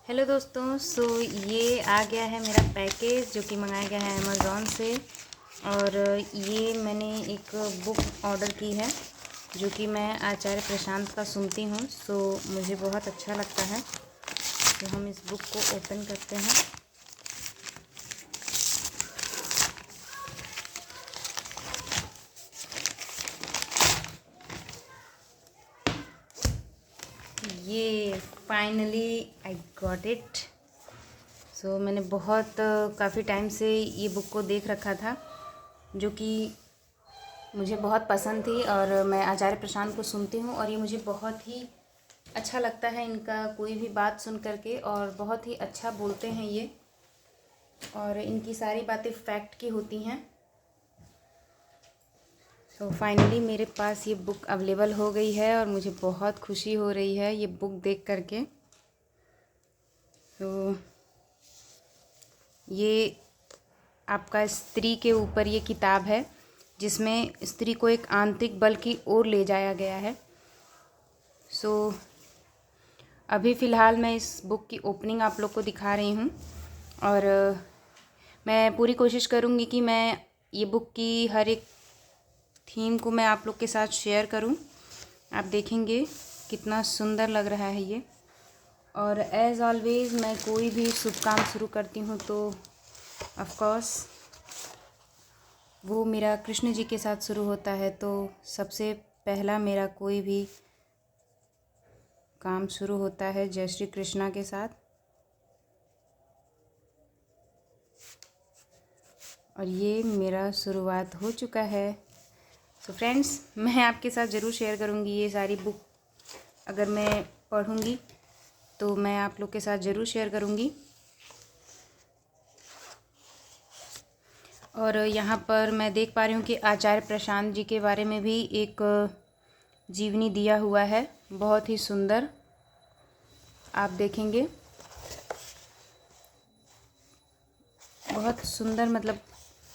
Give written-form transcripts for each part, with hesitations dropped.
Hello दोस्तों, ये आ गया है मेरा पैकेज जो कि मंगाया गया है अमेज़ॉन से। और ये मैंने एक बुक ऑर्डर की है जो कि मैं आचार्य प्रशांत का सुनती हूँ। मुझे बहुत अच्छा लगता है। तो हम इस बुक को ओपन करते हैं। ये फाइनली आई गॉट इट। मैंने काफ़ी टाइम से ये बुक को देख रखा था जो कि मुझे बहुत पसंद थी। और मैं आचार्य प्रशांत को सुनती हूँ और ये मुझे बहुत ही अच्छा लगता है। इनका कोई भी बात सुन करके, और बहुत ही अच्छा बोलते हैं ये, और इनकी सारी बातें फैक्ट की होती हैं। फाइनली मेरे पास ये बुक अवेलेबल हो गई है और मुझे बहुत खुशी हो रही है ये बुक देख करके। ये आपका स्त्री के ऊपर ये किताब है जिसमें स्त्री को एक आंतरिक बल की ओर ले जाया गया है। अभी फ़िलहाल मैं इस बुक की ओपनिंग आप लोग को दिखा रही हूँ। और मैं पूरी कोशिश करूँगी कि मैं ये बुक की हर एक थीम को मैं आप लोग के साथ शेयर करूँ। आप देखेंगे कितना सुंदर लग रहा है ये। और एज़ ऑलवेज़ मैं कोई भी शुभ काम शुरू करती हूँ तो ऑफ कोर्स वो मेरा कृष्ण जी के साथ शुरू होता है। तो सबसे पहला मेरा कोई भी काम शुरू होता है जय श्री कृष्णा के साथ। और ये मेरा शुरुआत हो चुका है। फ्रेंड्स, मैं आपके साथ ज़रूर शेयर करूँगी ये सारी बुक। अगर मैं पढ़ूँगी तो मैं आप लोग के साथ ज़रूर शेयर करूँगी। और यहाँ पर मैं देख पा रही हूँ कि आचार्य प्रशांत जी के बारे में भी एक जीवनी दिया हुआ है, बहुत ही सुंदर। आप देखेंगे बहुत सुंदर। मतलब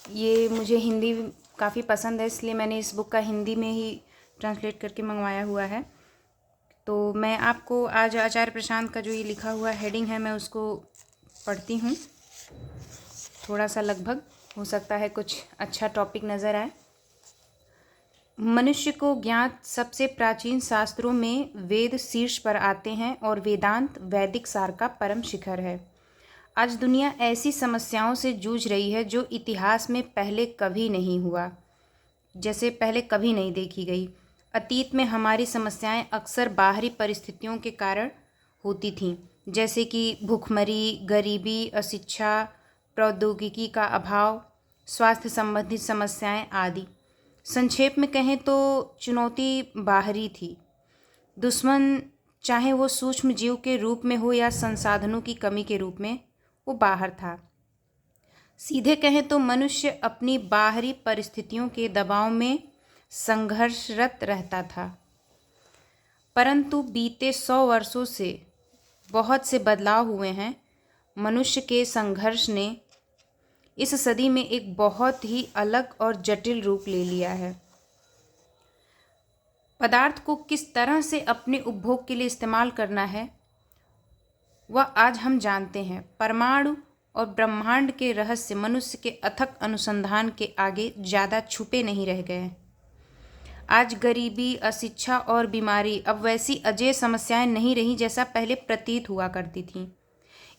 ये मुझे हिंदी काफ़ी पसंद है, इसलिए मैंने इस बुक का हिंदी में ही ट्रांसलेट करके मंगवाया हुआ है। तो मैं आपको आज आचार्य प्रशांत का जो ये लिखा हुआ हेडिंग है मैं उसको पढ़ती हूँ। थोड़ा सा लगभग हो सकता है कुछ अच्छा टॉपिक नज़र आए। मनुष्य को ज्ञात सबसे प्राचीन शास्त्रों में वेद शीर्ष पर आते हैं और वेदांत वैदिक सार का परम शिखर है। आज दुनिया ऐसी समस्याओं से जूझ रही है जो इतिहास में पहले कभी नहीं हुआ, जैसे पहले कभी नहीं देखी गई। अतीत में हमारी समस्याएं अक्सर बाहरी परिस्थितियों के कारण होती थीं, जैसे कि भूखमरी, गरीबी, अशिक्षा, प्रौद्योगिकी का अभाव, स्वास्थ्य संबंधित समस्याएं आदि। संक्षेप में कहें तो चुनौती बाहरी थी। दुश्मन, चाहे वो सूक्ष्म जीव के रूप में हो या संसाधनों की कमी के रूप में, वो बाहर था। सीधे कहें तो मनुष्य अपनी बाहरी परिस्थितियों के दबाव में संघर्षरत रहता था। परंतु बीते 100 वर्षों से बहुत से बदलाव हुए हैं। मनुष्य के संघर्ष ने इस सदी में एक बहुत ही अलग और जटिल रूप ले लिया है। पदार्थ को किस तरह से अपने उपभोग के लिए इस्तेमाल करना है वह आज हम जानते हैं। परमाणु और ब्रह्मांड के रहस्य मनुष्य के अथक अनुसंधान के आगे ज़्यादा छुपे नहीं रह गए। आज गरीबी, अशिक्षा और बीमारी अब वैसी अजेय समस्याएं नहीं रही जैसा पहले प्रतीत हुआ करती थीं।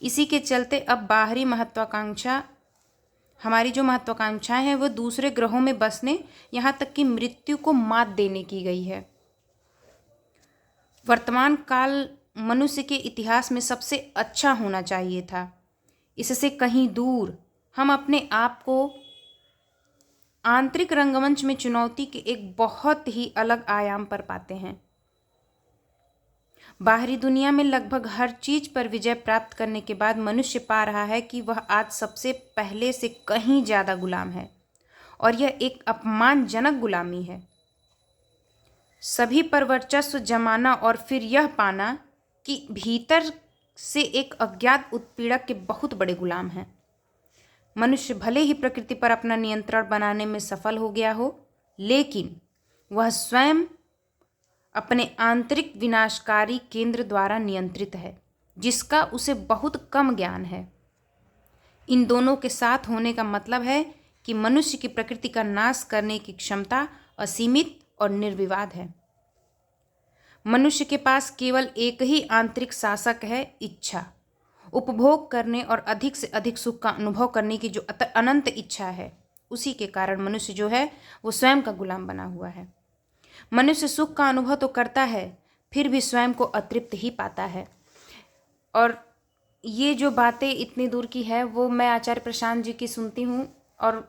इसी के चलते अब बाहरी महत्वाकांक्षा, हमारी जो महत्वाकांक्षाएं हैं वो दूसरे ग्रहों में बसने, यहाँ तक कि मृत्यु को मात देने की गई है। वर्तमान काल मनुष्य के इतिहास में सबसे अच्छा होना चाहिए था। इससे कहीं दूर हम अपने आप को आंतरिक रंगमंच में चुनौती के एक बहुत ही अलग आयाम पर पाते हैं। बाहरी दुनिया में लगभग हर चीज पर विजय प्राप्त करने के बाद मनुष्य पा रहा है कि वह आज सबसे पहले से कहीं ज्यादा गुलाम है, और यह एक अपमानजनक गुलामी है। सभी पर वर्चस्व जमाना और फिर यह पाना कि भीतर से एक अज्ञात उत्पीड़क के बहुत बड़े गुलाम हैं। मनुष्य भले ही प्रकृति पर अपना नियंत्रण बनाने में सफल हो गया हो, लेकिन वह स्वयं अपने आंतरिक विनाशकारी केंद्र द्वारा नियंत्रित है। जिसका उसे बहुत कम ज्ञान है। इन दोनों के साथ होने का मतलब है कि मनुष्य की प्रकृति का नाश करने की क्षमता असीमित और निर्विवाद है। मनुष्य के पास केवल एक ही आंतरिक शासक है, इच्छा। उपभोग करने और अधिक से अधिक सुख का अनुभव करने की जो अनंत इच्छा है, उसी के कारण मनुष्य जो है वो स्वयं का गुलाम बना हुआ है। मनुष्य सुख का अनुभव तो करता है, फिर भी स्वयं को अतृप्त ही पाता है। और ये जो बातें इतनी दूर की है वो मैं आचार्य प्रशांत जी की सुनती हूँ, और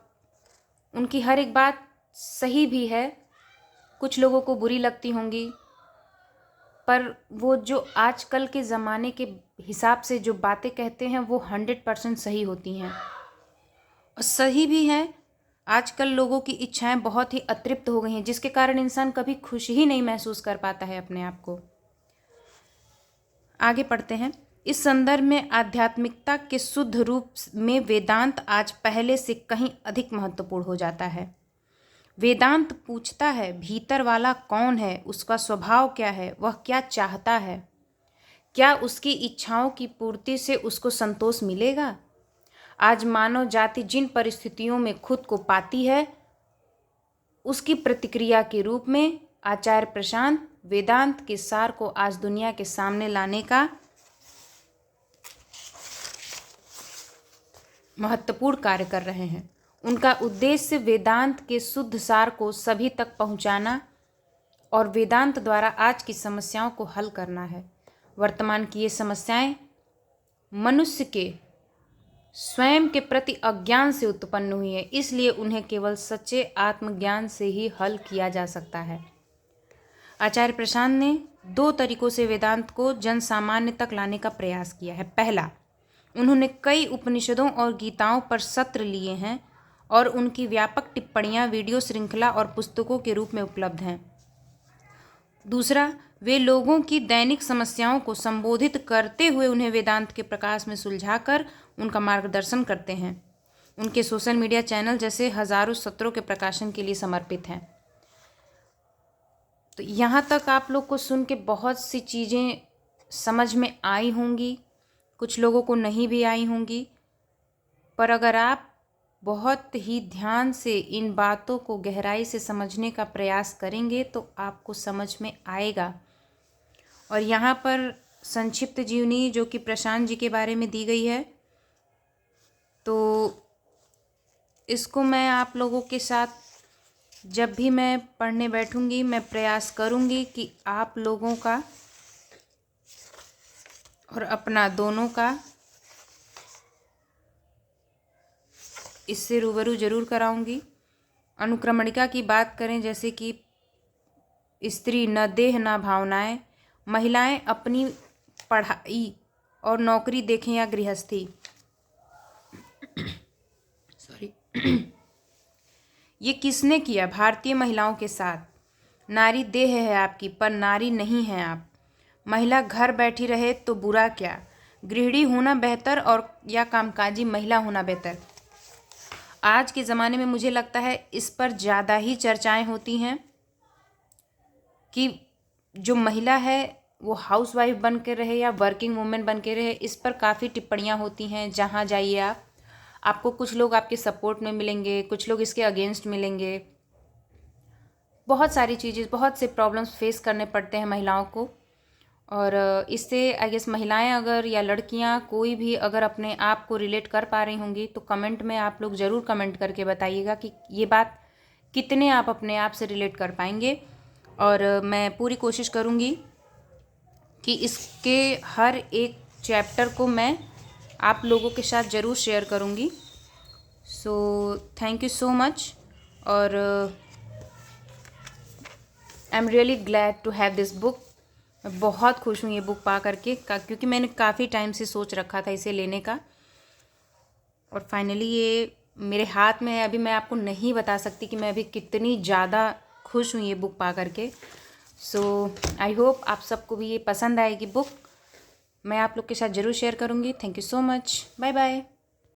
उनकी हर एक बात सही भी है। कुछ लोगों को बुरी लगती होंगी, पर वो जो आजकल के ज़माने के हिसाब से जो बातें कहते हैं वो 100% सही होती हैं, और सही भी हैं। आजकल लोगों की इच्छाएं बहुत ही अतृप्त हो गई हैं, जिसके कारण इंसान कभी खुश ही नहीं महसूस कर पाता है अपने आप को। आगे पढ़ते हैं। इस संदर्भ में आध्यात्मिकता के शुद्ध रूप में वेदांत आज पहले से कहीं अधिक महत्वपूर्ण हो जाता है। वेदांत पूछता है, भीतर वाला कौन है, उसका स्वभाव क्या है, वह क्या चाहता है, क्या उसकी इच्छाओं की पूर्ति से उसको संतोष मिलेगा। आज मानव जाति जिन परिस्थितियों में खुद को पाती है, उसकी प्रतिक्रिया के रूप में आचार्य प्रशांत वेदांत के सार को आज दुनिया के सामने लाने का महत्वपूर्ण कार्य कर रहे हैं। उनका उद्देश्य वेदांत के शुद्ध सार को सभी तक पहुंचाना और वेदांत द्वारा आज की समस्याओं को हल करना है। वर्तमान की ये समस्याएं मनुष्य के स्वयं के प्रति अज्ञान से उत्पन्न हुई है, इसलिए उन्हें केवल सच्चे आत्मज्ञान से ही हल किया जा सकता है। आचार्य प्रशांत ने 2 तरीकों से वेदांत को जन सामान्य तक लाने का प्रयास किया है। पहला, उन्होंने कई उपनिषदों और गीताओं पर सत्र लिए हैं और उनकी व्यापक टिप्पणियां वीडियो श्रृंखला और पुस्तकों के रूप में उपलब्ध हैं। दूसरा, वे लोगों की दैनिक समस्याओं को संबोधित करते हुए उन्हें वेदांत के प्रकाश में सुलझाकर उनका मार्गदर्शन करते हैं। उनके सोशल मीडिया चैनल जैसे हजारों सत्रों के प्रकाशन के लिए समर्पित हैं। तो यहाँ तक आप लोग को सुन के बहुत सी चीज़ें समझ में आई होंगी, कुछ लोगों को नहीं भी आई होंगी, पर अगर आप बहुत ही ध्यान से इन बातों को गहराई से समझने का प्रयास करेंगे तो आपको समझ में आएगा। और यहाँ पर संक्षिप्त जीवनी जो कि प्रशांत जी के बारे में दी गई है, तो इसको मैं आप लोगों के साथ जब भी मैं पढ़ने बैठूंगी मैं प्रयास करूंगी कि आप लोगों का और अपना दोनों का इससे रूबरू जरूर कराऊंगी। अनुक्रमणिका की बात करें, जैसे कि स्त्री न देह न भावनाएं, महिलाएं अपनी पढ़ाई और नौकरी देखें या गृहस्थी। सॉरी ये किसने किया? भारतीय महिलाओं के साथ। नारी देह है आपकी, पर नारी नहीं है आप। महिला घर बैठी रहे तो बुरा क्या? गृहिणी होना बेहतर और या कामकाजी महिला होना बेहतर? आज के ज़माने में मुझे लगता है इस पर ज़्यादा ही चर्चाएं होती हैं कि जो महिला है वो हाउसवाइफ बन के रहे या वर्किंग वुमेन बन के रहे। इस पर काफ़ी टिप्पणियां होती हैं। जहाँ जाइए आपको कुछ लोग आपके सपोर्ट में मिलेंगे, कुछ लोग इसके अगेंस्ट मिलेंगे। बहुत सारी चीज़ें, बहुत से प्रॉब्लम्स फेस करने पड़ते हैं महिलाओं को। और इससे आई गेस महिलाएं अगर या लड़कियां कोई भी अगर अपने आप को रिलेट कर पा रही होंगी तो कमेंट में आप लोग ज़रूर कमेंट करके बताइएगा कि ये बात कितने आप अपने आप से रिलेट कर पाएंगे। और मैं पूरी कोशिश करूँगी कि इसके हर एक चैप्टर को मैं आप लोगों के साथ ज़रूर शेयर करूँगी। So thank you so much. और I am really glad to have this book. मैं बहुत खुश हूँ ये बुक पा करके, क्योंकि मैंने काफ़ी टाइम से सोच रखा था इसे लेने का, और फाइनली ये मेरे हाथ में है। अभी मैं आपको नहीं बता सकती कि मैं अभी कितनी ज़्यादा खुश हूँ ये बुक पा करके। सो आई होप आप सबको भी ये पसंद आएगी बुक। मैं आप लोग के साथ ज़रूर शेयर करूँगी। Thank you so much. Bye bye.